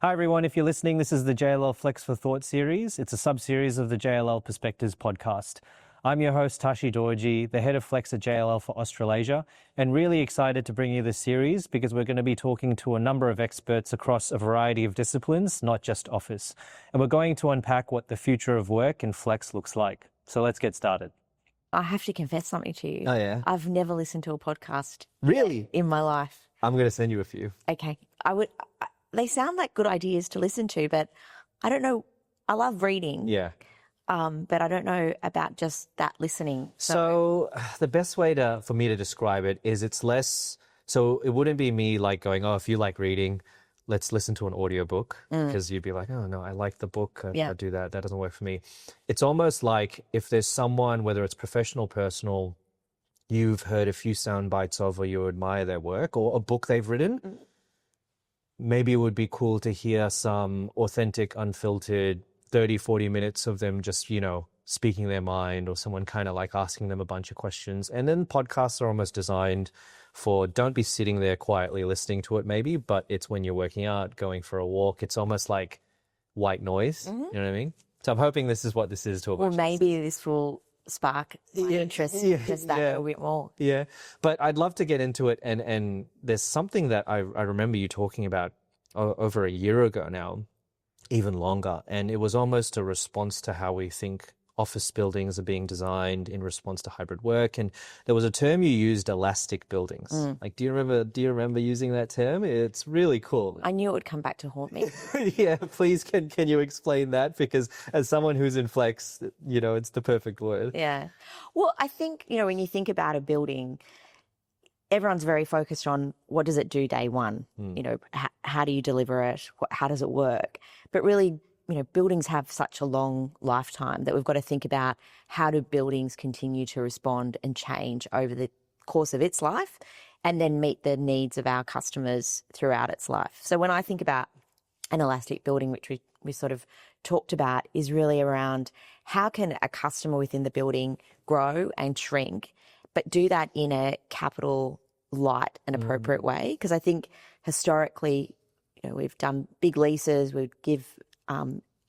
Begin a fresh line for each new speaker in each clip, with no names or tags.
Hi everyone, if you're listening, this is the JLL Flex for Thought series. It's a sub-series of the JLL Perspectives podcast. I'm your host, Tashi Dorji, the head of Flex at JLL for Australasia, and really excited to bring you this series because we're going to be talking to a number of experts across a variety of disciplines, not just office. And we're going to unpack what the future of work in Flex looks like. So let's get started.
I have to confess something to you.
Oh, yeah?
I've never listened to a podcast
Really?
in my life.
I'm going to send you a few.
Okay. They sound like good ideas to listen to, but I don't know. I love reading.
Yeah.
But I don't know about just that listening.
So the best way for me to describe it is it's less, so it wouldn't be me like going, oh, if you like reading, let's listen to an audiobook, because you'd be like, oh no, I like the book. I do that. That doesn't work for me. It's almost like if there's someone, whether it's professional, personal, you've heard a few sound bites of, or you admire their work, or a book they've written, maybe it would be cool to hear some authentic, unfiltered 30, 40 minutes of them just, speaking their mind, or someone kind of like asking them a bunch of questions. And then podcasts are almost designed for, don't be sitting there quietly listening to it maybe, but it's when you're working out, going for a walk. It's almost like white noise. You know what I mean? So I'm hoping this is what this is to a bunch.
Well, maybe this will spark my interest just that little bit more.
Yeah. But I'd love to get into it. And there's something that I remember you talking about over a year ago now, even longer. And it was almost a response to how we think office buildings are being designed in response to hybrid work. And there was a term you used, elastic buildings. Like, do you remember using that term? It's really cool.
I knew it would come back to haunt me.
Yeah, please, can you explain that? Because as someone who's in Flex, it's the perfect word.
Yeah. Well, I think, when you think about a building, everyone's very focused on what does it do day one? How do you deliver it? How does it work? But really, buildings have such a long lifetime that we've got to think about how do buildings continue to respond and change over the course of its life and then meet the needs of our customers throughout its life. So when I think about an elastic building, which we sort of talked about, is really around how can a customer within the building grow and shrink, but do that in a capital light and appropriate way. Because I think historically, we've done big leases, we'd give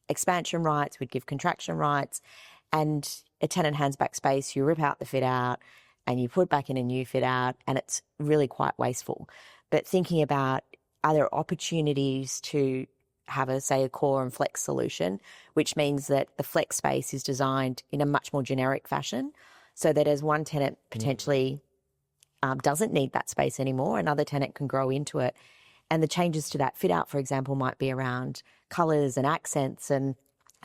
expansion rights, we'd give contraction rights, and a tenant hands back space, you rip out the fit out and you put back in a new fit out, and it's really quite wasteful. But thinking about, are there opportunities to have a core and flex solution, which means that the flex space is designed in a much more generic fashion, so that as one tenant potentially doesn't need that space anymore, another tenant can grow into it. And the changes to that fit out, for example, might be around colours and accents and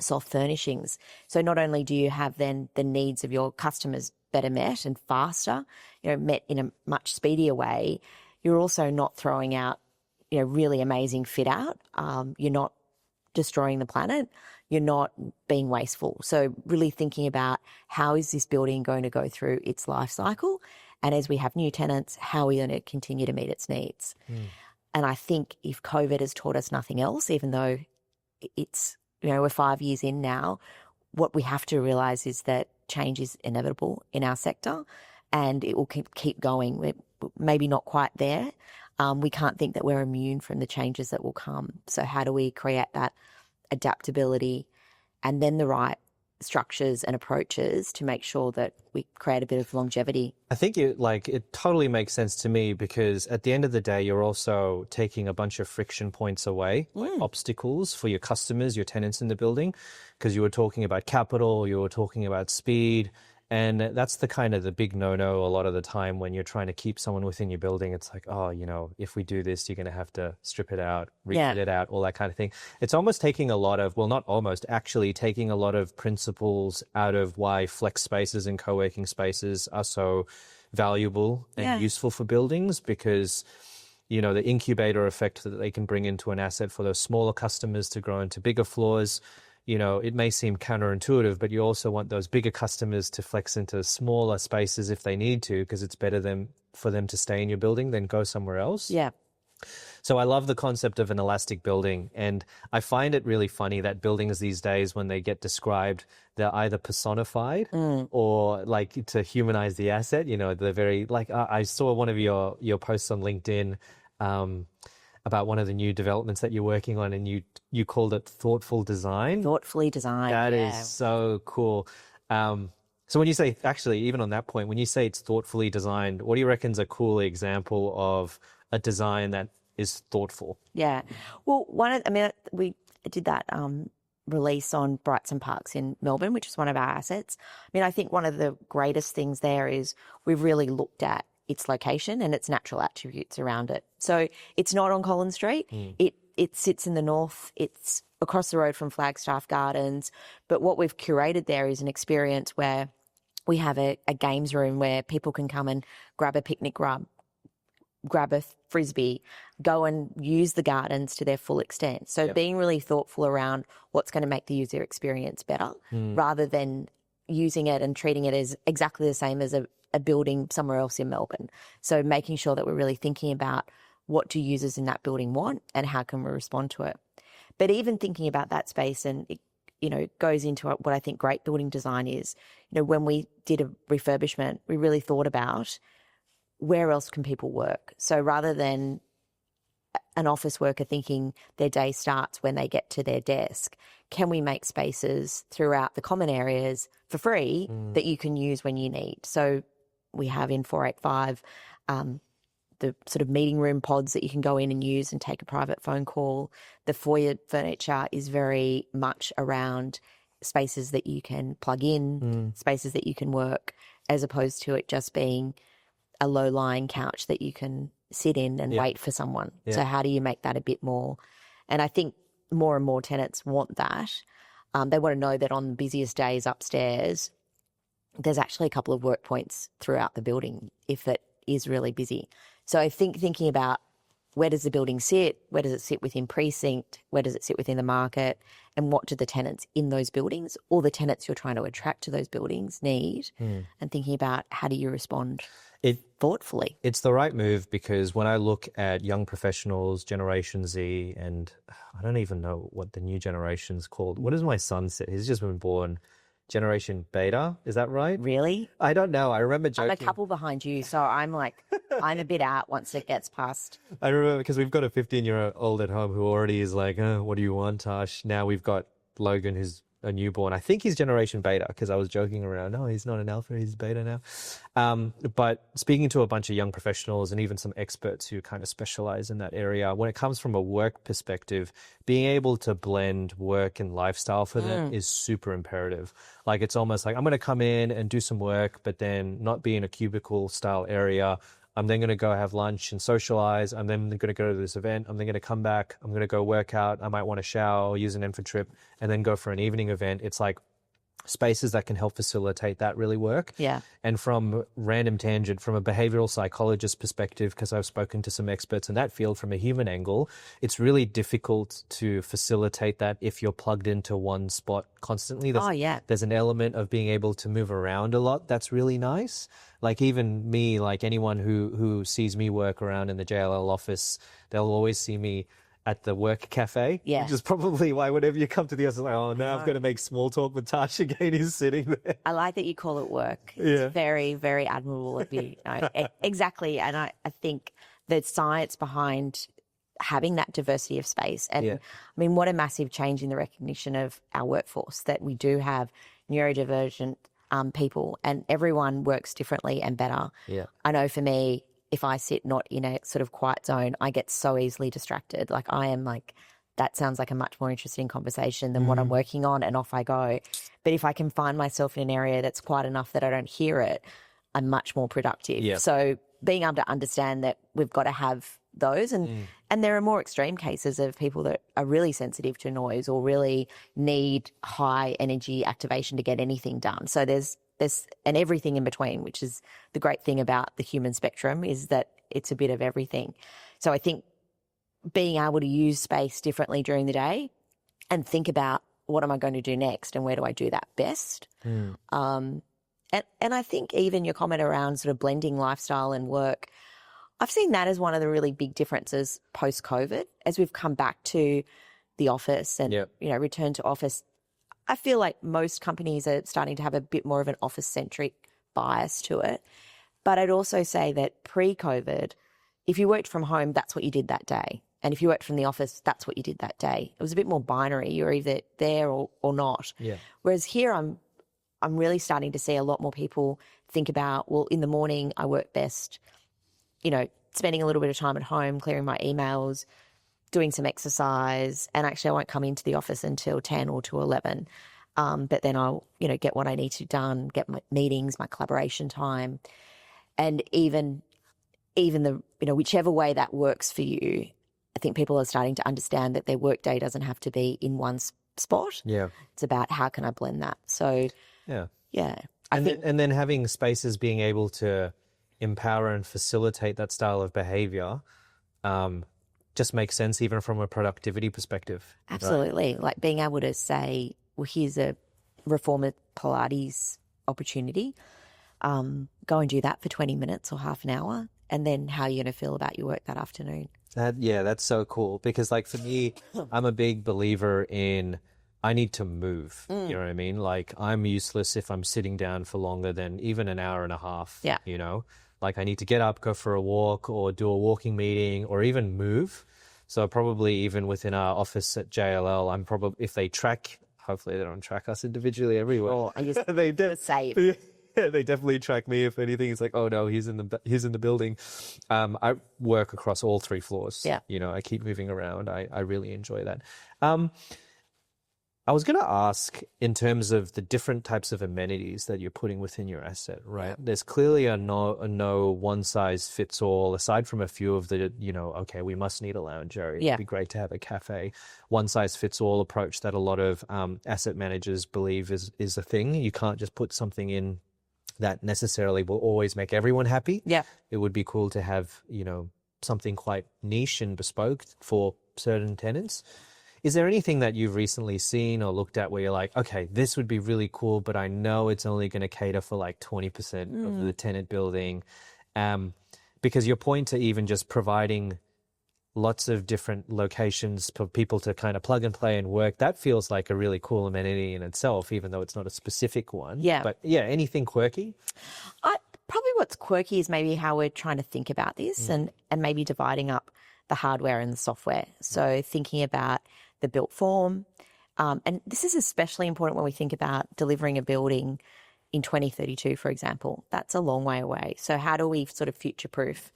soft furnishings. So not only do you have then the needs of your customers better met and faster, met in a much speedier way, you're also not throwing out, really amazing fit out. You're not destroying the planet. You're not being wasteful. So really thinking about how is this building going to go through its life cycle? And as we have new tenants, how are we going to continue to meet its needs? And I think if COVID has taught us nothing else, even though it's, we're 5 years in now, what we have to realise is that change is inevitable in our sector and it will keep going. We're maybe not quite there. We can't think that we're immune from the changes that will come. So how do we create that adaptability and then the right structures and approaches to make sure that we create a bit of longevity?
I think it totally makes sense to me, because at the end of the day, you're also taking a bunch of friction points away, like obstacles for your customers, your tenants in the building, because you were talking about capital, you were talking about speed. And that's the big no-no a lot of the time when you're trying to keep someone within your building. It's like, if we do this, you're going to have to strip it out, refit it out, all that kind of thing. It's almost taking a lot of, well, not almost, actually taking a lot of principles out of why flex spaces and co-working spaces are so valuable and useful for buildings, because, the incubator effect that they can bring into an asset for those smaller customers to grow into bigger floors. It may seem counterintuitive, but you also want those bigger customers to flex into smaller spaces if they need to, because it's better for them to stay in your building than go somewhere else.
Yeah.
So I love the concept of an elastic building. And I find it really funny that buildings these days, when they get described, they're either personified or like to humanize the asset. They're very I saw one of your posts on LinkedIn about one of the new developments that you're working on, and you called it thoughtful design.
Thoughtfully designed.
That is so cool. So when you say, actually, even on that point, when you say it's thoughtfully designed, what do you reckon is a cool example of a design that is thoughtful?
Yeah. Well, we did that release on Brightson Parks in Melbourne, which is one of our assets. I mean, I think one of the greatest things there is we've really looked at its location and its natural attributes around it. So it's not on Collins Street. It sits in the north. It's across the road from Flagstaff Gardens. But what we've curated there is an experience where we have a games room where people can come and grab a picnic rug, grab a frisbee, go and use the gardens to their full extent. So being really thoughtful around what's going to make the user experience better rather than using it and treating it as exactly the same as a building somewhere else in Melbourne. So making sure that we're really thinking about what do users in that building want and how can we respond to it. But even thinking about that space, and it, goes into what I think great building design is. When we did a refurbishment, we really thought about where else can people work. So rather than an office worker thinking their day starts when they get to their desk, can we make spaces throughout the common areas for free that you can use when you need? So we have in 485 the sort of meeting room pods that you can go in and use and take a private phone call. The foyer furniture is very much around spaces that you can plug in, spaces that you can work, as opposed to it just being a low-lying couch that you can sit in and wait for someone. So how do you make that a bit more? And I think more and more tenants want that. They want to know that on the busiest days upstairs, there's actually a couple of work points throughout the building if it is really busy. So I think thinking about where does the building sit, where does it sit within precinct, where does it sit within the market, and what do the tenants in those buildings or the tenants you're trying to attract to those buildings need, and thinking about how do you respond thoughtfully.
It's the right move, because when I look at young professionals, Generation Z, and I don't even know what the new generation's called. What does my son say? He's just been born. Generation Beta, is that right?
Really?
I don't know. I remember joking.
I'm a couple behind you, so I'm a bit out once it gets past.
I remember because we've got a 15-year-old at home who already is like, what do you want, Tash? Now we've got Logan, who's a newborn. I think he's Generation Beta, because I was joking around. No, he's not an alpha, he's beta now. But speaking to a bunch of young professionals and even some experts who kind of specialize in that area, when it comes from a work perspective, being able to blend work and lifestyle for them is super imperative. Like, it's almost like I'm going to come in and do some work, but then not be in a cubicle style area. I'm then going to go have lunch and socialize. I'm then going to go to this event. I'm then going to come back. I'm going to go work out. I might want to shower or use an info trip and then go for an evening event. It's like spaces that can help facilitate that really work.
Yeah.
And from random tangent, from a behavioral psychologist perspective, because I've spoken to some experts in that field from a human angle, it's really difficult to facilitate that if you're plugged into one spot constantly. There's an element of being able to move around a lot that's really nice. Like even me, like anyone who sees me work around in the JLL office, they'll always see me at the work cafe, which is probably why whenever you come to the office, like, oh, now I've got to make small talk with Tash again. He's sitting there.
I like that you call it work. It's very, very admirable of you. Exactly. And I think the science behind having that diversity of space. And I mean, what a massive change in the recognition of our workforce, that we do have neurodivergent people and everyone works differently and better.
Yeah.
I know for me, if I sit not in a sort of quiet zone, I get so easily distracted. Like I am like, that sounds like a much more interesting conversation than what I'm working on, and off I go. But if I can find myself in an area that's quiet enough that I don't hear it, I'm much more productive.
Yeah.
So being able to understand that we've got to have those, and there are more extreme cases of people that are really sensitive to noise or really need high energy activation to get anything done. So there's and everything in between, which is the great thing about the human spectrum, is that it's a bit of everything. So I think being able to use space differently during the day and think about what am I going to do next and where do I do that best. And I think even your comment around sort of blending lifestyle and work, I've seen that as one of the really big differences post-COVID as we've come back to the office and, return to office. I feel like most companies are starting to have a bit more of an office-centric bias to it. But I'd also say that pre-COVID, if you worked from home, that's what you did that day. And if you worked from the office, that's what you did that day. It was a bit more binary. You're either there or not.
Yeah.
Whereas here I'm really starting to see a lot more people think about, well, in the morning I work best, spending a little bit of time at home, clearing my emails, doing some exercise, and actually I won't come into the office until 10 or to 11. But then I'll, get what I need to done, get my meetings, my collaboration time. And even the, whichever way that works for you, I think people are starting to understand that their workday doesn't have to be in one spot.
Yeah.
It's about how can I blend that. So, yeah.
And then having spaces being able to empower and facilitate that style of behavior just makes sense even from a productivity perspective.
Absolutely. Right? Like being able to say, well, here's a reformer Pilates opportunity. Go and do that for 20 minutes or half an hour. And then how are you going to feel about your work that afternoon?
That's so cool because like for me, I'm a big believer in I need to move. You know what I mean? Like I'm useless if I'm sitting down for longer than even an hour and a half.
Yeah.
Like I need to get up, go for a walk or do a walking meeting or even move. So probably even within our office at JLL, I'm probably, if they track, hopefully they don't track us individually everywhere.
Or I just
they
save.
Yeah, they definitely track me. If anything, it's like, oh no, he's in the building. I work across all 3 floors.
Yeah.
I keep moving around. I really enjoy that. I was going to ask in terms of the different types of amenities that you're putting within your asset, right? Yeah. There's clearly a no one size fits all, aside from a few of the, okay, we must need a lounge area.
Yeah.
It'd be great to have a cafe. One size fits all approach that a lot of asset managers believe is a thing. You can't just put something in that necessarily will always make everyone happy.
Yeah.
It would be cool to have, something quite niche and bespoke for certain tenants. Is there anything that you've recently seen or looked at where you're like, okay, this would be really cool, but I know it's only going to cater for like 20% of the tenant building? Because your point to even just providing lots of different locations for people to kind of plug and play and work, that feels like a really cool amenity in itself, even though it's not a specific one.
Yeah.
But yeah, anything quirky?
Probably what's quirky is maybe how we're trying to think about this and maybe dividing up the hardware and the software. So thinking about the built form. And this is especially important when we think about delivering a building in 2032, for example. That's a long way away. So how do we sort of future-proof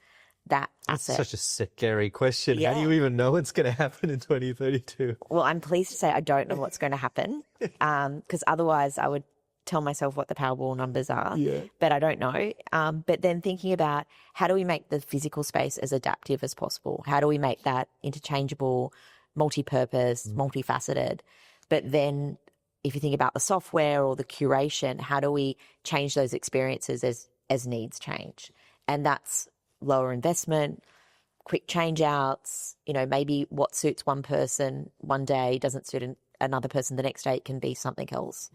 that asset?
That's such a scary question.
Yeah.
How do you even know what's going to happen in 2032?
Well, I'm pleased to say I don't know what's going to happen because otherwise I would tell myself what the Powerball numbers are, but I don't know. But then thinking about how do we make the physical space as adaptive as possible? How do we make that interchangeable, multi-purpose, multifaceted? But then if you think about the software or the curation, how do we change those experiences as needs change? And that's lower investment, quick change outs, maybe what suits one person one day doesn't suit another person the next day. It can be something else.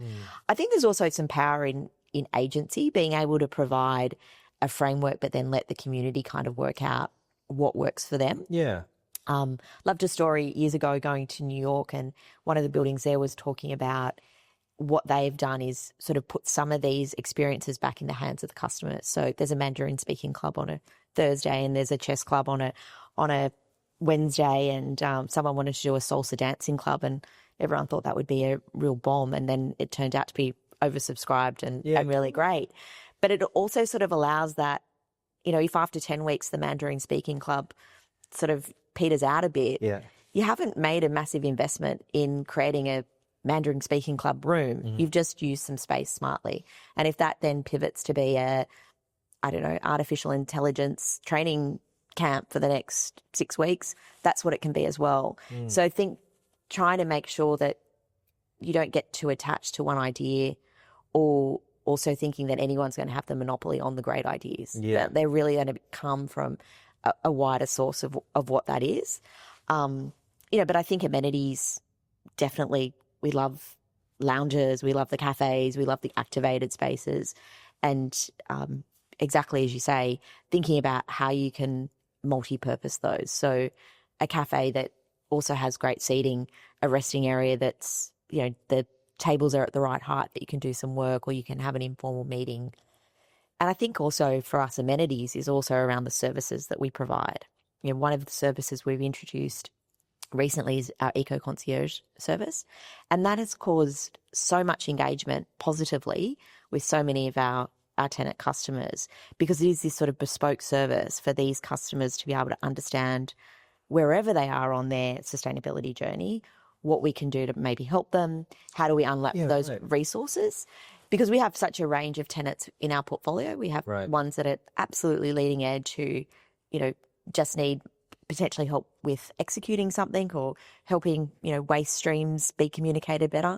I think there's also some power in agency, being able to provide a framework, but then let the community kind of work out what works for them.
Yeah.
Loved a story years ago going to New York, and one of the buildings there was talking about what they've done is sort of put some of these experiences back in the hands of the customers. So there's a Mandarin speaking club on a Thursday, and there's a chess club on a Wednesday, and someone wanted to do a salsa dancing club, and everyone thought that would be a real bomb, and then it turned out to be oversubscribed and really great. But it also sort of allows that, if after 10 weeks the Mandarin speaking club sort of peters out a bit, you haven't made a massive investment in creating a Mandarin speaking club room. You've just used some space smartly. And if that then pivots to be artificial intelligence training camp for the next 6 weeks, that's what it can be as well. So I think trying to make sure that you don't get too attached to one idea, or also thinking that anyone's going to have the monopoly on the great ideas. That they're really going to come from a wider source of what that is. But I think amenities, definitely, we love lounges, we love the cafes, we love the activated spaces. And exactly as you say, thinking about how you can multi-purpose those. So a cafe that also has great seating, a resting area that's, the tables are at the right height that you can do some work or you can have an informal meeting. And I think also for us, amenities is also around the services that we provide. one of the services we've introduced recently is our eco concierge service, and that has caused so much engagement positively with so many of our tenant customers, because it is this sort of bespoke service for these customers to be able to understand wherever they are on their sustainability journey, what we can do to maybe help them, how do we unlock those resources. Because we have such a range of tenants in our portfolio. We have ones that are absolutely leading edge who, just need potentially help with executing something or helping, waste streams be communicated better,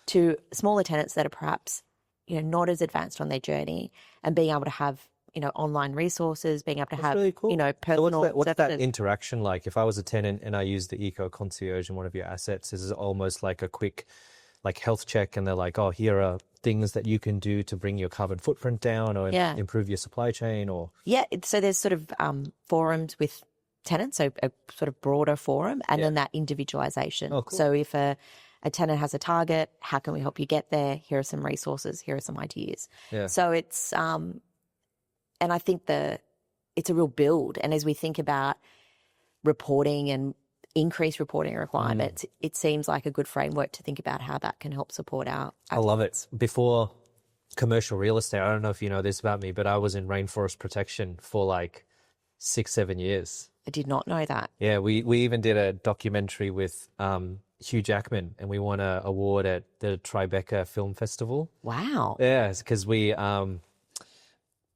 to smaller tenants that are perhaps, not as advanced on their journey, and being able to have, online resources, being able to have,
really cool.
personal
So what's that
services.
interaction like? If I was a tenant and I use the eco concierge in one of your assets, is it almost like a quick health check, and they're like, oh, here are things that you can do to bring your carbon footprint down or improve your supply chain? Or so
there's sort of forums with tenants, so a sort of broader forum, and then that individualization.
Oh, cool.
So if a tenant has a target, how can we help you get there? Here are some resources, here are some ideas. So it's and I think it's a real build, and as we think about reporting and increased reporting requirements, it seems like a good framework to think about how that can help support our
I love it. Before commercial real estate, I don't know if you know this about me, but I was in rainforest protection for like 6-7 years.
I did not know that.
Yeah, we even did a documentary with Hugh Jackman, and we won an award at the Tribeca Film Festival.
Wow.
Yeah, because we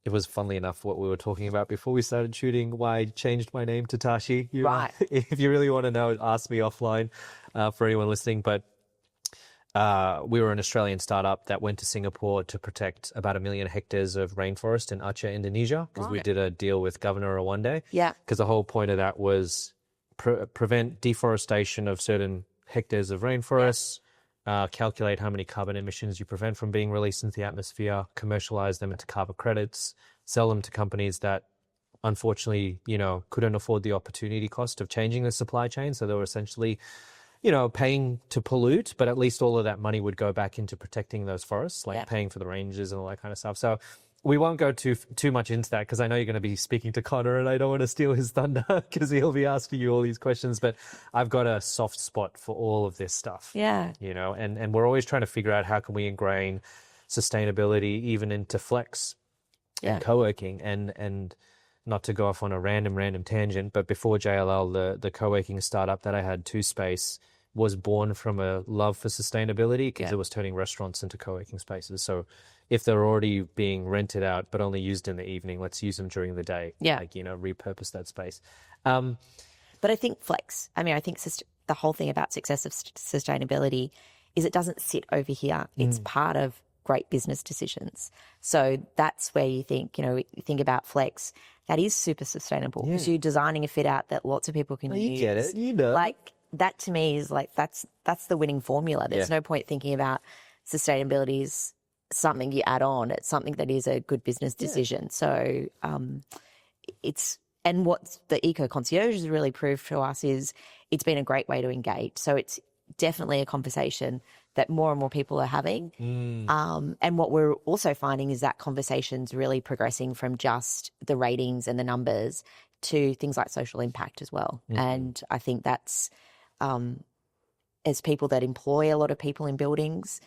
it was, funnily enough, what we were talking about before we started shooting, why I changed my name to Tashi.
Right.
If you really want to know, ask me offline for anyone listening. But we were an Australian startup that went to Singapore to protect about 1 million hectares of rainforest in Aceh, Indonesia, because we did a deal with Governor Awande.
Yeah.
Because the whole point of that was prevent deforestation of certain hectares of rainforests, calculate how many carbon emissions you prevent from being released into the atmosphere, commercialize them into carbon credits, sell them to companies that unfortunately, couldn't afford the opportunity cost of changing the supply chain. So they were essentially, paying to pollute, but at least all of that money would go back into protecting those forests, like paying for the rangers and all that kind of stuff. So we won't go too much into that, because I know you're going to be speaking to Connor, and I don't want to steal his thunder because he'll be asking you all these questions. But I've got a soft spot for all of this stuff.
Yeah.
And we're always trying to figure out how can we ingrain sustainability even into flex and co-working, and not to go off on a random tangent, but before JLL, the co-working startup that I had, 2Space, was born from a love for sustainability, because it was turning restaurants into co-working spaces. So if they're already being rented out but only used in the evening, let's use them during the day.
Yeah.
Repurpose that space.
But I think flex, I think the whole thing about success of sustainability is it doesn't sit over here. It's part of great business decisions. So that's where you think, you think about flex, that is super sustainable, because you're designing a fit out that lots of people can use.
You get it,
Like, that to me is like, that's the winning formula. There's no point thinking about sustainability as something you add on. It's something that is a good business decision. So and what the eco concierge has really proved to us is it's been a great way to engage. So it's definitely a conversation that more and more people are having. And what we're also finding is that conversation's really progressing from just the ratings and the numbers to things like social impact as well. And I think that's, as people that employ a lot of people in buildings,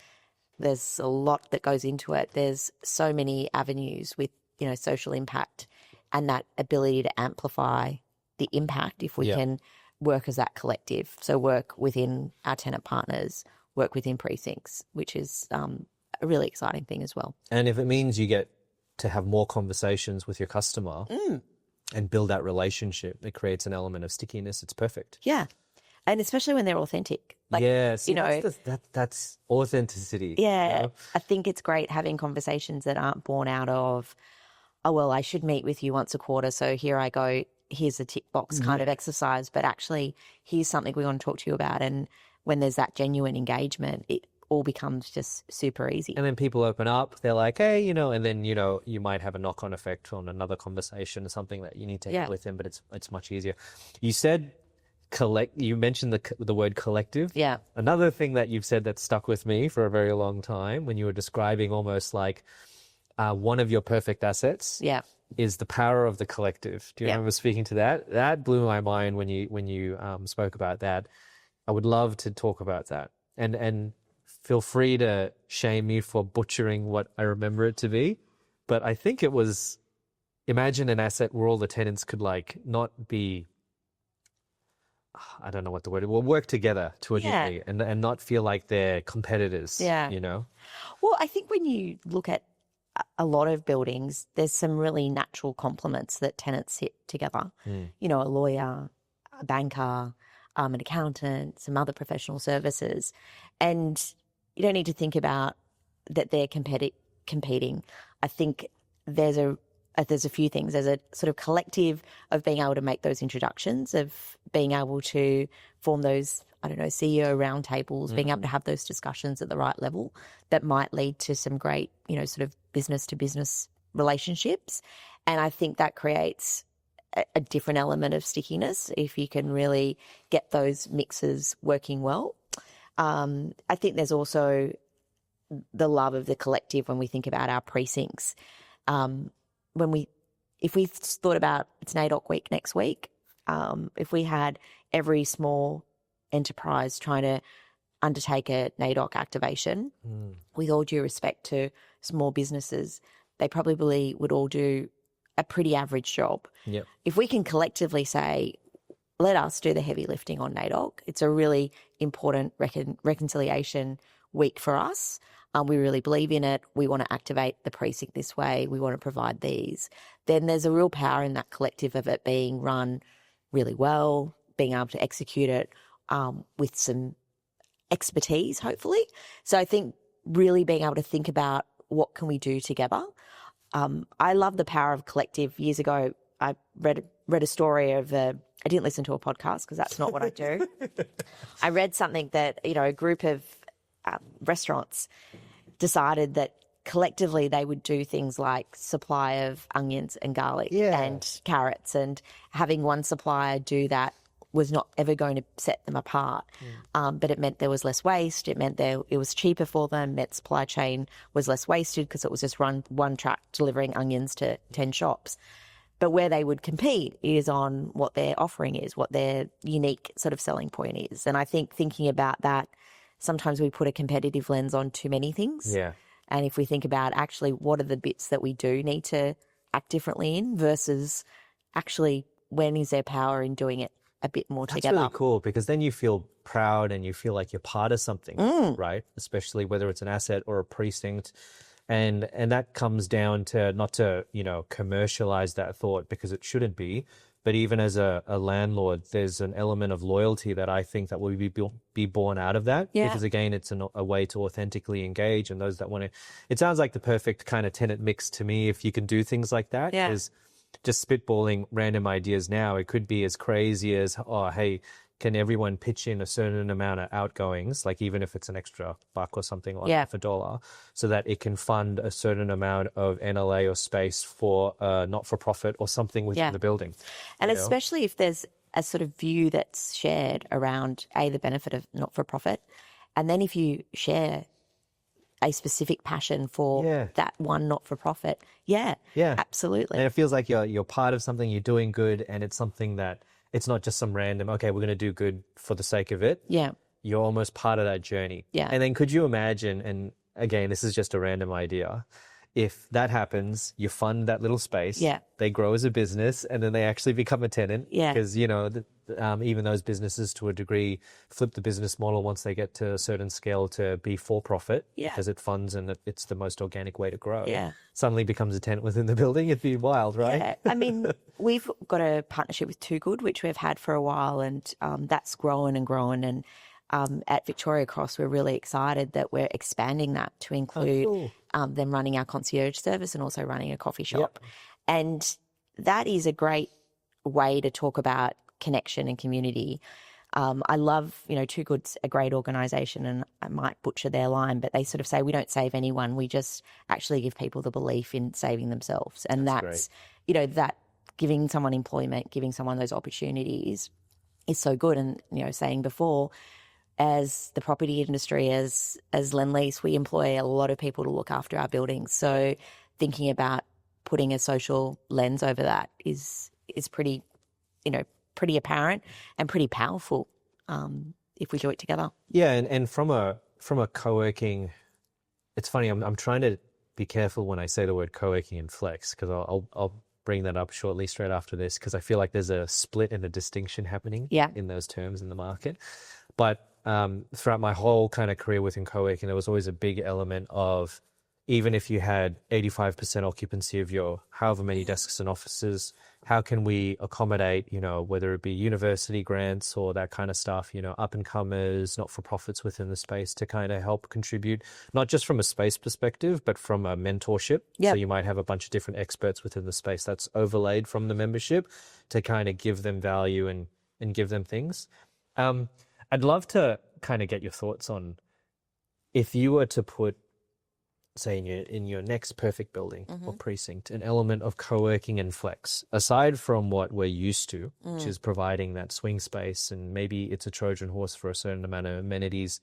there's a lot that goes into it. There's so many avenues with, social impact, and that ability to amplify the impact if we can work as that collective. So work within our tenant partners, work within precincts, which is a really exciting thing as well.
And if it means you get to have more conversations with your customer and build that relationship, it creates an element of stickiness. It's perfect.
Yeah. And especially when they're authentic. Like,
that's authenticity.
Yeah. I think it's great having conversations that aren't born out of, oh, well, I should meet with you once a quarter, so here I go, here's a tick box kind of exercise, but actually here's something we want to talk to you about. And when there's that genuine engagement, it all becomes just super easy.
And then people open up, they're like, hey, and then, you might have a knock-on effect on another conversation or something that you need to have with them, but it's much easier. You said you mentioned the word collective.
Yeah.
Another thing that you've said that stuck with me for a very long time, when you were describing almost like one of your perfect assets.
Yeah.
is the power of the collective. Do you remember speaking to that? That blew my mind when you spoke about that. I would love to talk about that. And feel free to shame me for butchering what I remember it to be. But I think it was, imagine an asset where all the tenants could like not be, I don't know what the word is, well, work together to a degree and not feel like they're competitors, you know?
Well, I think when you look at a lot of buildings, there's some really natural complements that tenants sit together. You know, a lawyer, a banker, an accountant, some other professional services. And you don't need to think about that they're competing. I think there's a few things. There's a sort of collective of being able to make those introductions, of being able to form those, I don't know, CEO roundtables, being able to have those discussions at the right level that might lead to some great, you know, sort of business to business relationships. And I think that creates a different element of stickiness if you can really get those mixes working well. I think there's also the love of the collective when we think about our precincts. If we thought about it's NAIDOC week next week, if we had every small enterprise trying to undertake a NAIDOC activation, with all due respect to small businesses, they probably would all do a pretty average job.
Yep.
If we can collectively say, let us do the heavy lifting on NAIDOC, it's a really important reconciliation week for us. We really believe in it. We want to activate the precinct this way. We want to provide these. Then there's a real power in that collective of it being run really well, being able to execute it with some expertise, hopefully. So I think really being able to think about what can we do together. I love the power of collective. Years ago, I read a story of I didn't listen to a podcast because that's not what I do. I read something that, you know, a group of restaurants decided that collectively they would do things like supply of onions and garlic and carrots, and having one supplier do that was not ever going to set them apart. But it meant there was less waste. It meant it was cheaper for them. Meant supply chain was less wasted because it was just one truck delivering onions to 10 shops. But where they would compete is on what their offering is, what their unique sort of selling point is. And I think thinking about that, sometimes we put a competitive lens on too many things.
Yeah.
And if we think about actually what are the bits that we do need to act differently in versus actually when is there power in doing it a bit more together.
That's really cool, because then you feel proud and you feel like you're part of something, right? Especially whether it's an asset or a precinct. And that comes down to not to, you know, commercialize that thought, because it shouldn't be. But even as a landlord, there's an element of loyalty that I think that will be born out of that.
Yeah.
Because again, it's a way to authentically engage, and those that want to, it sounds like the perfect kind of tenant mix to me if you can do things like that.
Yeah.
Is just spitballing random ideas now. It could be as crazy as, oh, hey, can everyone pitch in a certain amount of outgoings, like even if it's an extra buck or something, like half $1, so that it can fund a certain amount of NLA or space for not-for-profit or something within the building.
And especially if there's a sort of view that's shared around, the benefit of not-for-profit, and then if you share a specific passion for that one not-for-profit, absolutely.
And it feels like you're part of something, you're doing good, and it's something that it's not just some random, okay, we're going to do good for the sake of it.
Yeah.
You're almost part of that journey.
Yeah.
And then could you imagine, and again, this is just a random idea, if that happens, you fund that little space, they grow as a business, and then they actually become a tenant. Because, you know, even those businesses to a degree flip the business model once they get to a certain scale to be for profit, because it funds and it's the most organic way to grow. Suddenly becomes a tenant within the building. It'd be wild, right?
Yeah. I mean, we've got a partnership with Too Good, which we've had for a while, and that's grown and grown. And at Victoria Cross, we're really excited that we're expanding that to include them running our concierge service and also running a coffee shop. And that is a great way to talk about connection and community. I love, you know, Too Good's a great organisation, and I might butcher their line, but they sort of say we don't save anyone, we just actually give people the belief in saving themselves. And that's you know, that giving someone employment, giving someone those opportunities is so good. And, you know, saying before, as the property industry, as Lendlease, we employ a lot of people to look after our buildings. So thinking about putting a social lens over that is pretty, pretty apparent and pretty powerful if we do it together.
Yeah, and from a co-working, it's funny. I'm trying to be careful when I say the word co-working and flex, because I'll bring that up shortly straight after this, because I feel like there's a split and a distinction happening in those terms in the market. But throughout my whole kind of career within co-working, there was always a big element of, even if you had 85% occupancy of your however many desks and offices, how can we accommodate, whether it be university grants or that kind of stuff, up and comers, not-for-profits within the space, to kind of help contribute, not just from a space perspective, but from a mentorship.
Yep.
So you might have a bunch of different experts within the space that's overlaid from the membership to kind of give them value and give them things. I'd love to kind of get your thoughts on, if you were to put, say, in your next perfect building or precinct, an element of co-working and flex, aside from what we're used to, which is providing that swing space, and maybe it's a Trojan horse for a certain amount of amenities.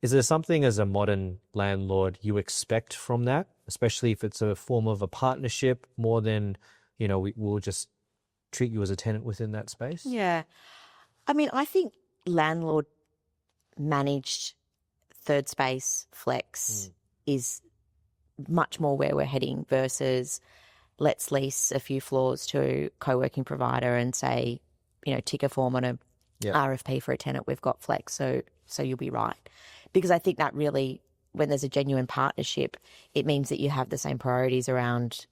Is there something as a modern landlord you expect from that, especially if it's a form of a partnership more than, we'll just treat you as a tenant within that space?
Yeah. I mean, I think landlord managed third space flex is much more where we're heading, versus let's lease a few floors to co-working provider and say, tick a form on a RFP for a tenant, we've got flex, so you'll be right. Because I think that really, when there's a genuine partnership, it means that you have the same priorities around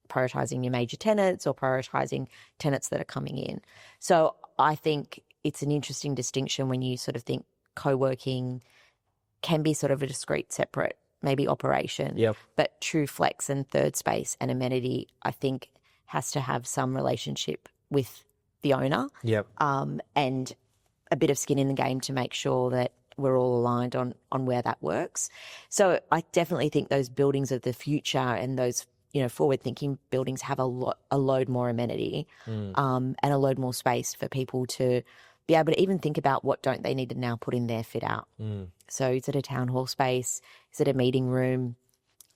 prioritising your major tenants or prioritising tenants that are coming in. So I think it's an interesting distinction when you sort of think co-working can be sort of a discrete, separate maybe operation, but true flex and third space and amenity, I think, has to have some relationship with the owner, and a bit of skin in the game to make sure that we're all aligned on where that works. So I definitely think those buildings of the future and those forward-thinking buildings have a load more amenity and a load more space for people to be able to even think about what don't they need to now put in their fit out. So is it a town hall space? Is it a meeting room?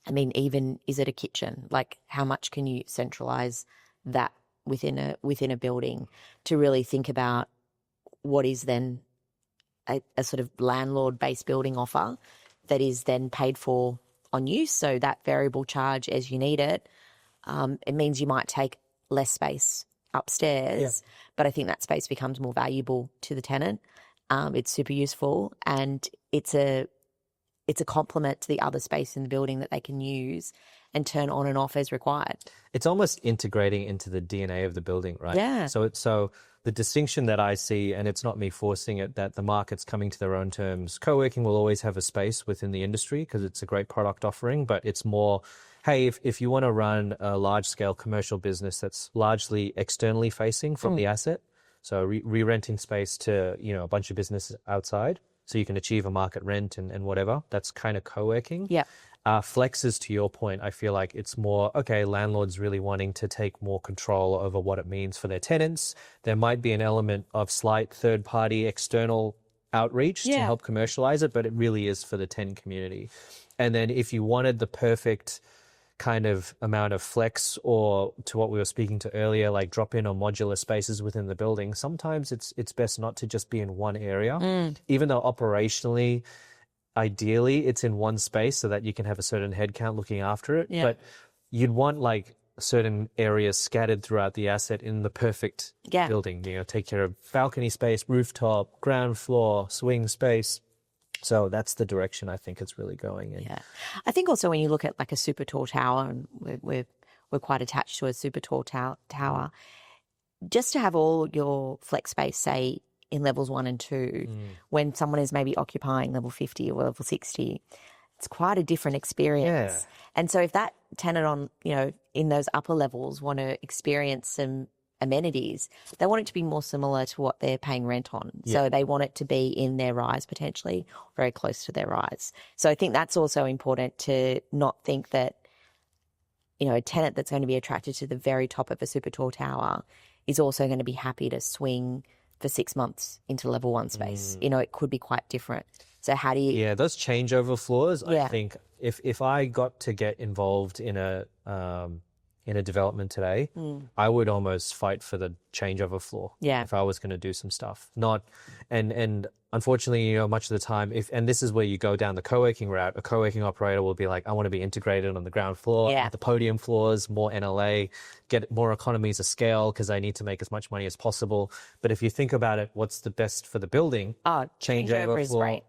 I mean, even is it a kitchen? Like, how much can you centralize that within a building to really think about what is then a sort of landlord-based building offer that is then paid for on use? So that variable charge as you need it, it means you might take less space upstairs, but I think that space becomes more valuable to the tenant. It's super useful, and it's a complement to the other space in the building that they can use and turn on and off as required.
It's almost integrating into the DNA of the building, right?
Yeah.
So the distinction that I see, and it's not me forcing it, that the market's coming to their own terms. Co-working will always have a space within the industry because it's a great product offering, but it's more, hey, if you want to run a large-scale commercial business that's largely externally facing from the asset, so re-renting space to a bunch of businesses outside, so you can achieve a market rent and whatever, that's kind of co-working.
Yeah.
Flexes, to your point, I feel like it's more, okay, landlords really wanting to take more control over what it means for their tenants. There might be an element of slight third-party external outreach to help commercialize it, but it really is for the tenant community. And then if you wanted the perfect kind of amount of flex, or to what we were speaking to earlier, like drop in on modular spaces within the building, sometimes it's best not to just be in one area, even though operationally, ideally, it's in one space so that you can have a certain headcount looking after it. But you'd want like certain areas scattered throughout the asset in the perfect building. Take care of balcony space, rooftop, ground floor, swing space. So that's the direction I think it's really going in.
Yeah. I think also when you look at like a super tall tower, and we're quite attached to a super tall tower, just to have all your flex space, say, in levels 1 and 2, when someone is maybe occupying level 50 or level 60, it's quite a different experience.
Yeah.
And so if that tenant on, in those upper levels want to experience some amenities, they want it to be more similar to what they're paying rent on. So they want it to be in their rise, potentially very close to their rise. So I think that's also important, to not think that, a tenant that's going to be attracted to the very top of a super tall tower is also going to be happy to swing for 6 months into level 1 space. It could be quite different. So how do you...
Yeah, those changeover floors, I think if I got to get involved in a in a development today, I would almost fight for the changeover floor.
Yeah.
If I was going to do some stuff, and unfortunately, much of the time, and this is where you go down the co-working route, a co-working operator will be like, I want to be integrated on the ground floor,
Yeah.
the podium floors, more NLA, get more economies of scale because I need to make as much money as possible. But if you think about it, what's the best for the building?
Changeover is
floor.
great.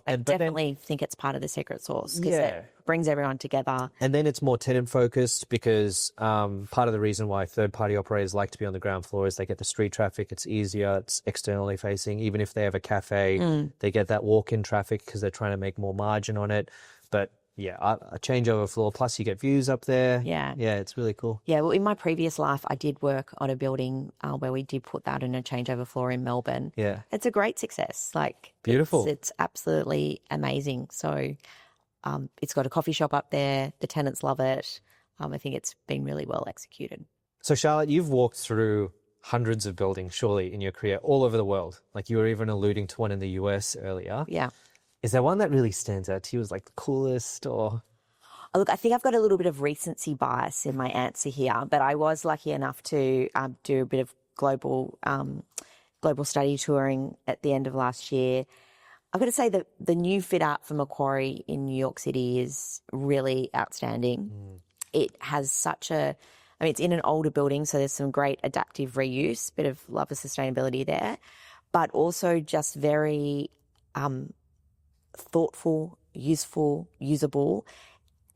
I definitely think it's part of the secret sauce because it brings everyone together.
And then it's more tenant focused because part of the reason why third-party operators like to be on the ground floor is they get the street traffic. It's easier. It's externally facing. Even if they have a cafe, they get that walk-in traffic because they're trying to make more margin on it. But yeah, a changeover floor. Plus you get views up there.
Yeah.
Yeah, it's really cool.
Yeah, well, in my previous life, I did work on a building where we did put that in a changeover floor in Melbourne.
Yeah.
It's a great success. Like,
Beautiful.
It's absolutely amazing. So it's got a coffee shop up there. The tenants love it. I think it's been really well executed.
So Charlotte, you've walked through hundreds of buildings, surely, in your career, all over the world. Like you were even alluding to one in the US earlier.
Yeah.
Is there one that really stands out to you as like the coolest or?
Oh, look, I think I've got a little bit of recency bias in my answer here, but I was lucky enough to do a bit of global study touring at the end of last year. I've got to say that the new fit out for Macquarie in New York City is really outstanding. It has it's in an older building, so there's some great adaptive reuse, bit of love of sustainability there, but also just very thoughtful, useful, usable.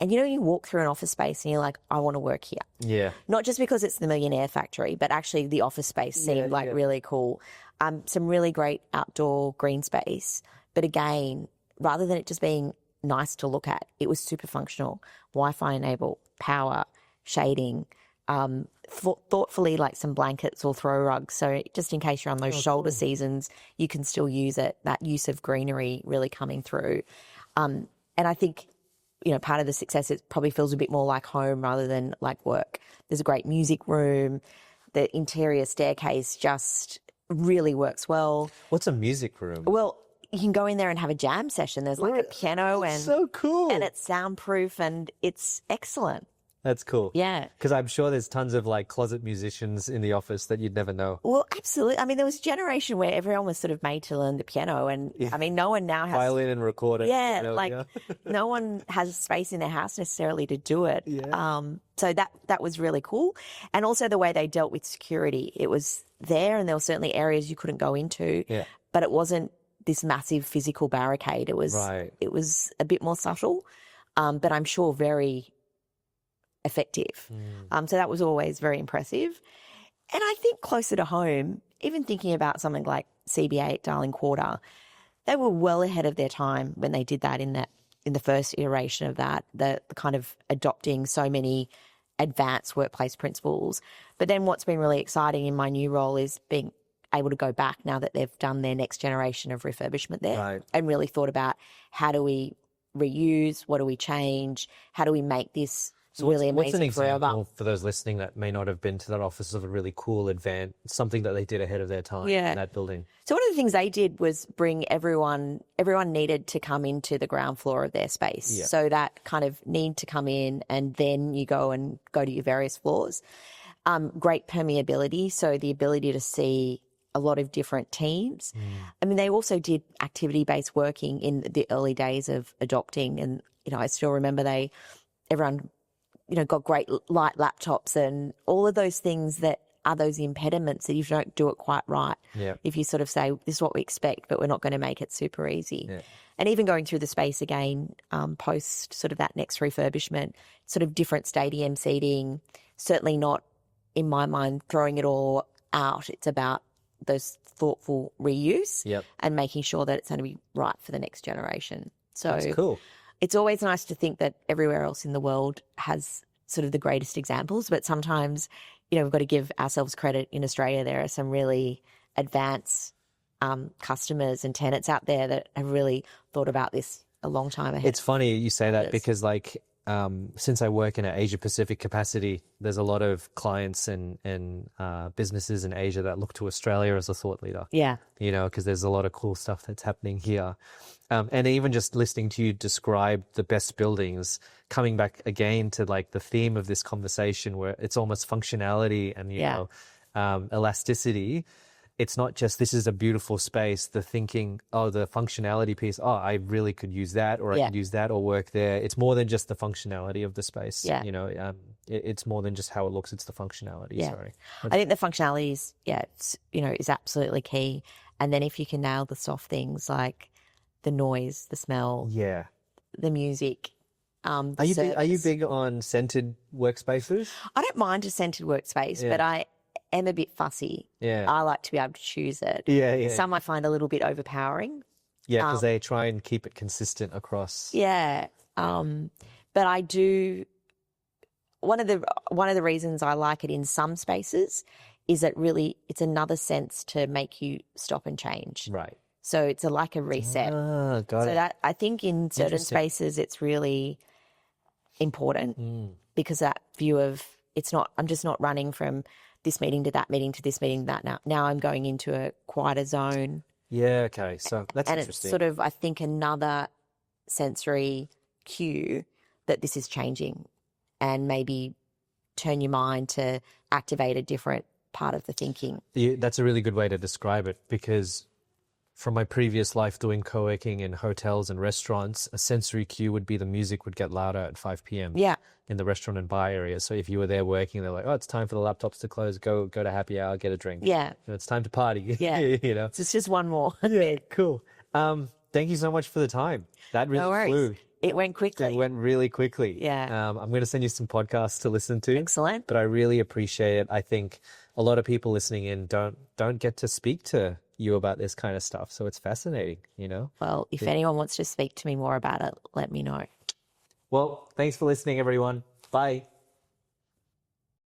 And you walk through an office space and you're like, I want to work here.
Yeah.
Not just because it's the Millionaire Factory, but actually the office space seemed really cool. Some really great outdoor green space. But again, rather than it just being nice to look at, it was super functional. Wi-Fi enabled, power, shading, thoughtfully like some blankets or throw rugs. So just in case you're on those shoulder seasons, you can still use it. That use of greenery really coming through. And I think, part of the success, it probably feels a bit more like home rather than like work. There's a great music room. The interior staircase just really works well.
What's a music room?
Well, you can go in there and have a jam session. There's like a piano and
so cool.
And it's soundproof and it's excellent.
That's cool.
Yeah.
Because I'm sure there's tons of like closet musicians in the office that you'd never know.
Well, absolutely. I mean, there was a generation where everyone was sort of made to learn the piano and I mean, no one now has...
Violin and recorder.
Yeah, no one has space in their house necessarily to do it.
Yeah.
So that was really cool. And also the way they dealt with security. It was there and there were certainly areas you couldn't go into, but it wasn't this massive physical barricade. It was a bit more subtle, but I'm sure very effective. So that was always very impressive. And I think closer to home, even thinking about something like CB8 Darling Quarter, they were well ahead of their time when they did that in the first iteration of that, the kind of adopting so many advanced workplace principles. But then what's been really exciting in my new role is being able to go back now that they've done their next generation of refurbishment there and really thought about how do we reuse, what do we change, how do we make this really amazing.
What's an example
forever.
for those listening that may not have been to that office of a really cool event, something that they did ahead of their time in that building?
So one of the things they did was bring everyone needed to come into the ground floor of their space. Yeah. So that kind of need to come in and then you go to your various floors. Great permeability, so the ability to see a lot of different teams. I mean, they also did activity-based working in the early days of adopting. And, I still remember everyone got great light laptops and all of those things that are those impediments that if you don't do it quite right. Yeah. If you sort of say, this is what we expect, but we're not going to make it super easy. Yeah. And even going through the space again, post sort of that next refurbishment, sort of different stadium seating, certainly not, in my mind, throwing it all out. It's about those thoughtful reuse and making sure that it's going to be right for the next generation. So
that's cool.
It's always nice to think that everywhere else in the world has sort of the greatest examples, but sometimes, we've got to give ourselves credit. In Australia, there are some really advanced customers and tenants out there that have really thought about this a long time ahead.
It's funny you say that because since I work in an Asia Pacific capacity, there's a lot of clients and businesses in Asia that look to Australia as a thought leader.
Yeah.
You know, because there's a lot of cool stuff that's happening here. And even just listening to you describe the best buildings, coming back again to like the theme of this conversation where it's almost functionality and, you know, elasticity. It's not just this is a beautiful space, the thinking, oh, the functionality piece, oh, I really could use that or I could use that or work there. It's more than just the functionality of the space.
Yeah.
You know, it's more than just how it looks, it's the functionality.
Yeah.
Sorry.
I think the functionality is, it's, you know, is absolutely key. And then if you can nail the soft things like the noise, the smell, the music, the
Are you
service.
big on scented workspaces?
I don't mind a scented workspace, but I am a bit fussy.
Yeah.
I like to be able to choose it.
Yeah.
Some I find a little bit overpowering.
Yeah, because they try and keep it consistent across.
Yeah. But I do. One of the reasons I like it in some spaces is that really it's another sense to make you stop and change.
Right.
So it's like a reset.
Ah, got
So
it.
that I think in certain spaces it's really important because that view of I'm just not running from this meeting to that meeting to this meeting to that now I'm going into a quieter zone.
Yeah, okay. So that's
And
interesting.
it's sort of, I think, another sensory cue that this is changing and maybe turn your mind to activate a different part of the thinking.
That's a really good way to describe it because from my previous life doing co-working in hotels and restaurants, a sensory cue would be the music would get louder at 5 p.m.
Yeah.
in the restaurant and bar area. So if you were there working, they're like, oh, it's time for the laptops to close. Go to happy hour, get a drink.
Yeah.
You know, it's time to party.
Yeah.
You know.
It's just one more.
Yeah, cool. Thank you so much for the time. That really
No worries.
flew.
It went quickly.
It went really quickly.
Yeah.
I'm going to send you some podcasts to listen to.
Excellent.
But I really appreciate it. I think a lot of people listening in don't get to speak to you about this kind of stuff. So it's fascinating, you know?
Well, if anyone wants to speak to me more about it, let me know.
Well, thanks for listening, everyone. Bye.